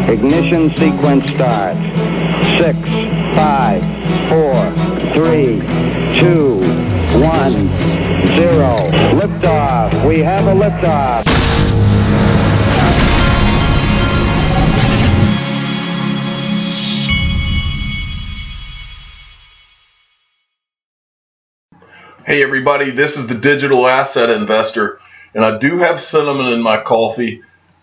Ignition sequence starts. 6, 5, 4, 3, 2, 1, 0. Liftoff. We have a liftoff. Hey everybody, this is the Digital Asset Investor, and I do have cinnamon in my coffee.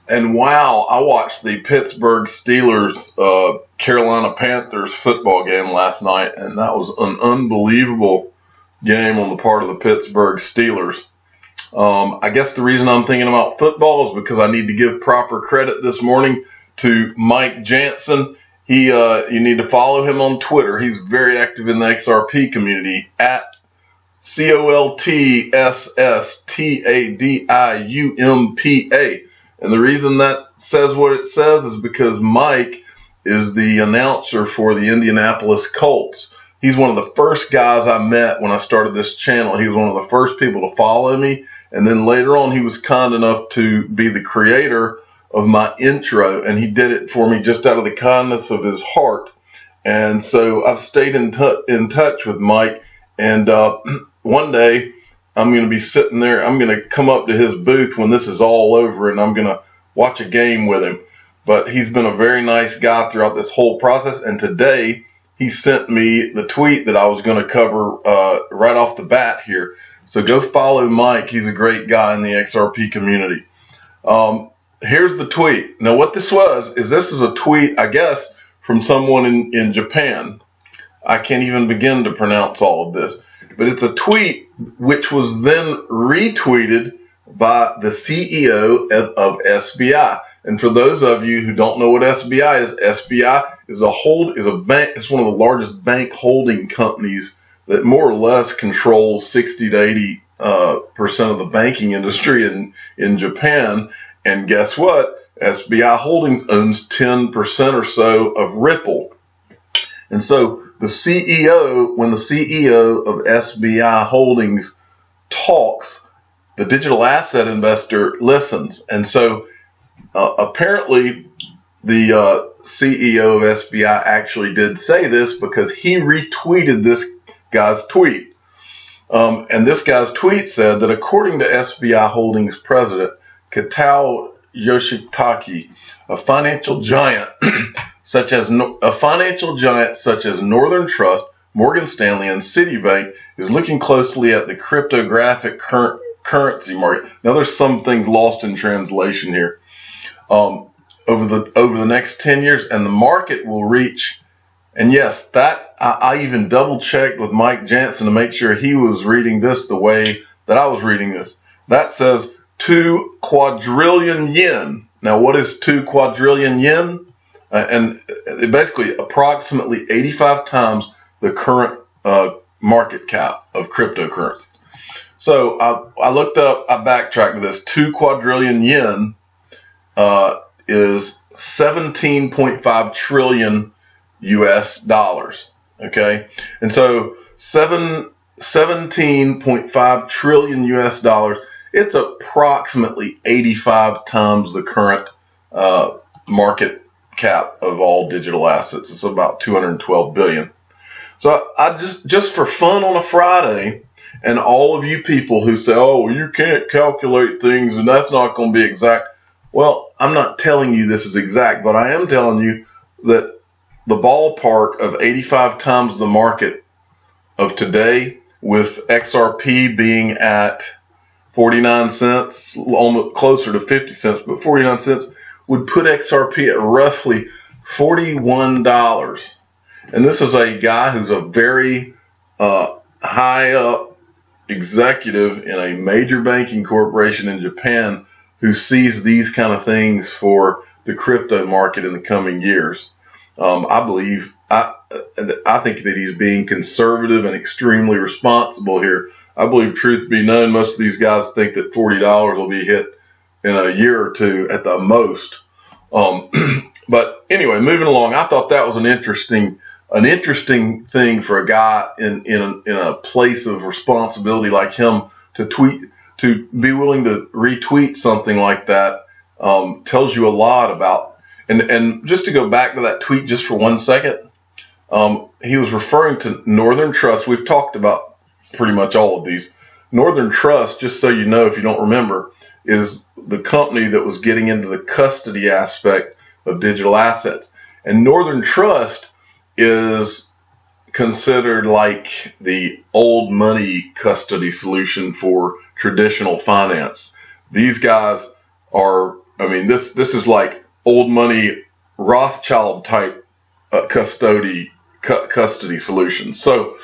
And wow, I watched the Pittsburgh Steelers Carolina Panthers football game last night, and that was an unbelievable game on the part of the Pittsburgh Steelers. I guess the reason I'm thinking about football is because I need to give proper credit this morning to Mike Jansen. You need to follow him on Twitter. He's very active in the XRP community at COLTSSTADIUMPA. And the reason that says what it says is because Mike is the announcer for the Indianapolis Colts. He's one of the first guys I met when I started this channel. He was one of the first people to follow me. And then later on, he was kind enough to be the creator of my intro. And he did it for me just out of the kindness of his heart. And so I've stayed in touch with Mike. And one day, I'm going to be sitting there. I'm going to come up to his booth when this is all over, and I'm going to watch a game with him. But he's been a very nice guy throughout this whole process. And today, he sent me the tweet that I was going to cover right off the bat here. So go follow Mike. He's a great guy in the XRP community. Here's the tweet. Now, what this is a tweet, I guess, from someone in Japan. I can't even begin to pronounce all of this. But it's a tweet which was then retweeted by the CEO of SBI. And for those of you who don't know what SBI is, SBI is a bank. It's one of the largest bank holding companies that more or less controls 60 to 80% of the banking industry in Japan. And guess what? SBI Holdings owns 10% or so of Ripple. And so when the CEO of SBI Holdings talks, the digital asset investor listens. And so apparently the CEO of SBI actually did say this because he retweeted this guy's tweet. And this guy's tweet said that according to SBI Holdings president Kitao Yoshitake, a financial giant such as Northern Trust, Morgan Stanley, and Citibank is looking closely at the cryptographic currency market. Now, there's some things lost in translation here. Over the next 10 years, and the market will reach. And yes, that I even double checked with Mike Jansen to make sure he was reading this the way that I was reading this. That says 2 quadrillion yen. Now, what is 2 quadrillion yen? And basically approximately 85 times the current market cap of cryptocurrencies. So I looked up, I backtracked to this. 2 quadrillion yen is 17.5 trillion US dollars. Okay, and so 17.5 trillion US dollars. It's approximately 85 times the current market cap of all digital assets. It's about 212 billion. So I just for fun on a Friday, and all of you people who say, oh, you can't calculate things and that's not going to be exact. Well, I'm not telling you this is exact, but I am telling you that the ballpark of 85 times the market of today, with XRP being at 49 cents, almost closer to 50 cents, but 49 cents, would put XRP at roughly $41. And this is a guy who's a very high up executive in a major banking corporation in Japan who sees these kind of things for the crypto market in the coming years. I think that he's being conservative and extremely responsible here. I believe, truth be known, most of these guys think that $40 will be hit in a year or two at the most. But anyway, moving along, I thought that was an interesting thing for a guy in a place of responsibility like him to be willing to retweet something like that. Tells you a lot about And just to go back to that tweet just for 1 second, he was referring to Northern Trust. We've talked about pretty much all of these. Northern Trust, just so you know if you don't remember, is the company that was getting into the custody aspect of digital assets. And Northern Trust is considered like the old money custody solution for traditional finance. These guys are, I mean, this is like old money Rothschild type custody solution. So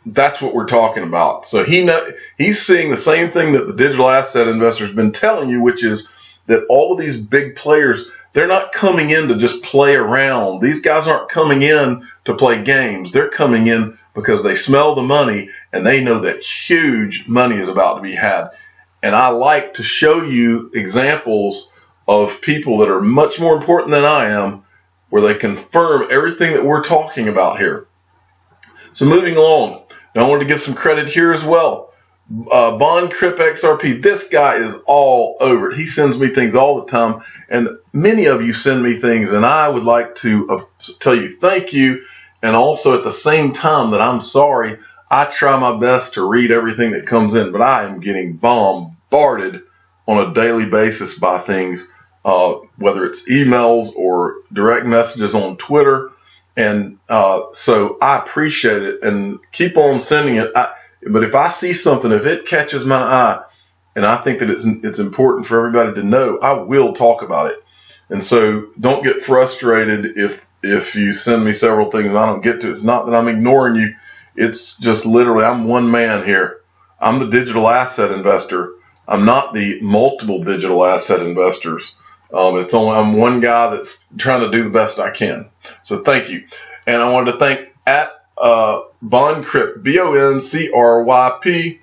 that's what we're talking about. So he's seeing the same thing that the digital asset investor has been telling you, which is that all of these big players, they're not coming in to just play around. These guys aren't coming in to play games. They're coming in because they smell the money and they know that huge money is about to be had. And I like to show you examples of people that are much more important than I am, where they confirm everything that we're talking about here. So moving along, now I wanted to give some credit here as well. BondCrypt XRP, this guy is all over it. He sends me things all the time, and many of you send me things, and I would like to tell you thank you, and also at the same time that I'm sorry. I try my best to read everything that comes in, but I am getting bombarded on a daily basis by things, whether it's emails or direct messages on Twitter. And so I appreciate it and keep on sending it. But if I see something, if it catches my eye and I think that it's important for everybody to know, I will talk about it. And so don't get frustrated if you send me several things and I don't get to it. It's not that I'm ignoring you. It's just literally I'm one man here. I'm the digital asset investor. I'm not the multiple digital asset investors. I'm one guy that's trying to do the best I can. So thank you. And I wanted to thank BondCrypt, BONCRYP.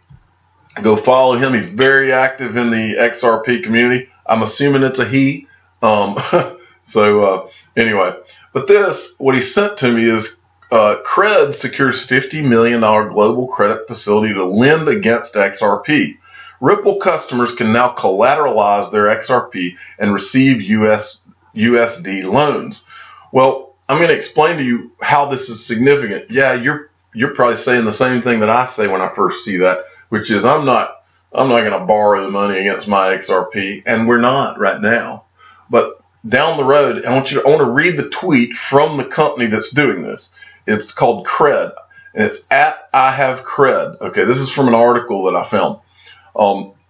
Go follow him. He's very active in the XRP community. I'm assuming it's a he. Anyway, but what he sent to me is Cred secures $50 million global credit facility to lend against XRP. Ripple customers can now collateralize their XRP and receive USD loans. Well, I'm going to explain to you how this is significant. Yeah, you're probably saying the same thing that I say when I first see that, which is I'm not going to borrow the money against my XRP, and we're not right now. But down the road, I want to read the tweet from the company that's doing this. It's called Cred, and it's at I have Cred. Okay, this is from an article that I found.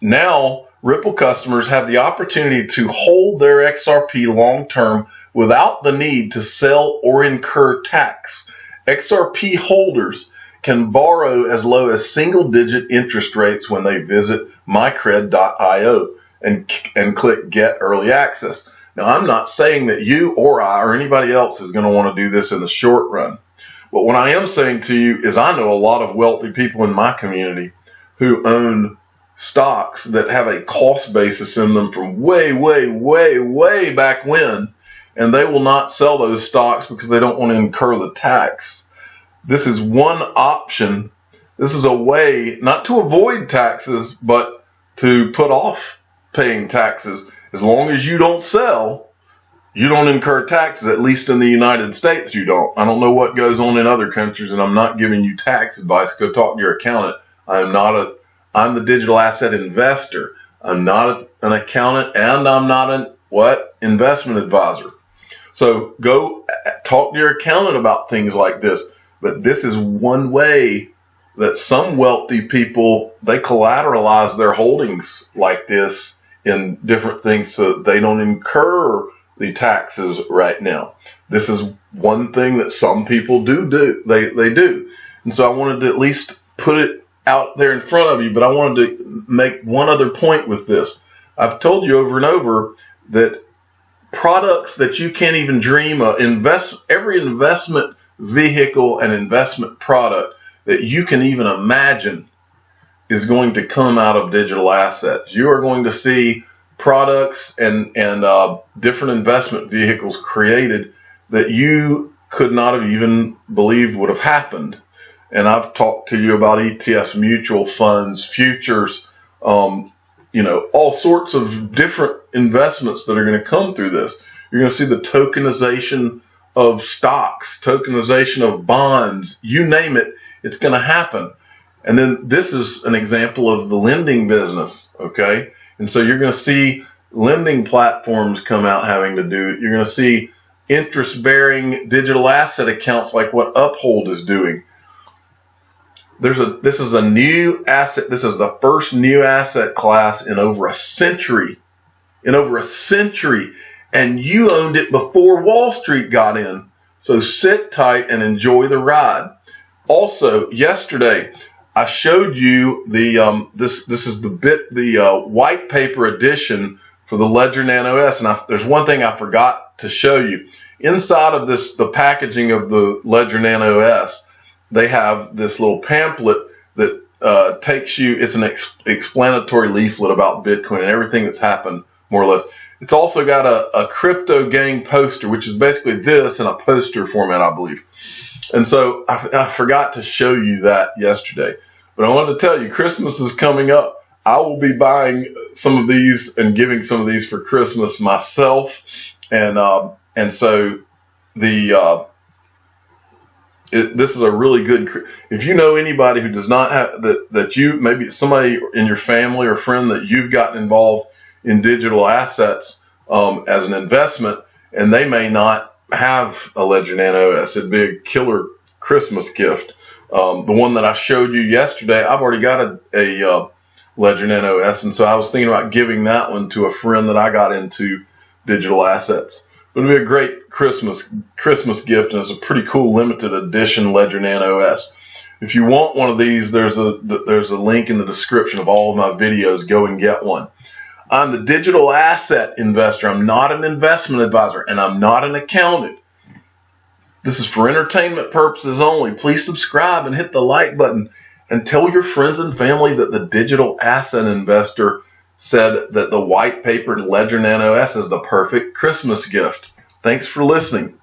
Now, Ripple customers have the opportunity to hold their XRP long-term without the need to sell or incur tax. XRP holders can borrow as low as single-digit interest rates when they visit mycred.io and click Get Early Access. Now, I'm not saying that you or I or anybody else is going to want to do this in the short run. But what I am saying to you is I know a lot of wealthy people in my community who own stocks that have a cost basis in them from way, way, way, way back when, and they will not sell those stocks because they don't want to incur the tax. This is one option. This is a way not to avoid taxes, but to put off paying taxes. As long as you don't sell, you don't incur taxes, at least in the United States you don't. I don't know what goes on in other countries, and I'm not giving you tax advice. Go talk to your accountant. I'm the digital asset investor. I'm not an accountant, and I'm not an investment advisor. So go talk to your accountant about things like this. But this is one way that some wealthy people, they collateralize their holdings like this in different things so that they don't incur the taxes right now. This is one thing that some people do. They do. And so I wanted to at least put it out there in front of you, but I wanted to make one other point with this. I've told you over and over that products that you can't even dream of, every investment vehicle and investment product that you can even imagine is going to come out of digital assets. You are going to see products and different investment vehicles created that you could not have even believed would have happened. And I've talked to you about ETFs, mutual funds, futures, all sorts of different investments that are going to come through this. You're going to see the tokenization of stocks, tokenization of bonds, you name it, it's going to happen. And then this is an example of the lending business, okay? And so you're going to see lending platforms come out having to do it. You're going to see interest-bearing digital asset accounts like what Uphold is doing. This is a new asset. This is the first new asset class in over a century. And you owned it before Wall Street got in. So sit tight and enjoy the ride. Also, yesterday I showed you the this is the white paper edition for the Ledger Nano S, and there's one thing I forgot to show you. Inside of this, the packaging of the Ledger Nano S, they have this little pamphlet that takes you. It's an explanatory leaflet about Bitcoin and everything that's happened, more or less. It's also got a crypto gang poster, which is basically this in a poster format, I believe. And so I forgot to show you that yesterday. But I wanted to tell you, Christmas is coming up. I will be buying some of these and giving some of these for Christmas myself. And so this is a really good. If you know anybody who does not have that you maybe somebody in your family or friend that you've gotten involved in digital assets as an investment, and they may not have a Ledger Nano S, it'd be a killer Christmas gift. The one that I showed you yesterday, I've already got a Ledger Nano S, and so I was thinking about giving that one to a friend that I got into digital assets. But it'd be a great Christmas gift, and it's a pretty cool limited edition Ledger Nano S. If you want one of these, there's a link in the description of all of my videos. Go and get one. I'm the digital asset investor. I'm not an investment advisor, and I'm not an accountant. This is for entertainment purposes only. Please subscribe and hit the like button, and tell your friends and family that the digital asset investor said that the white paper Ledger Nano S is the perfect Christmas gift. Thanks for listening.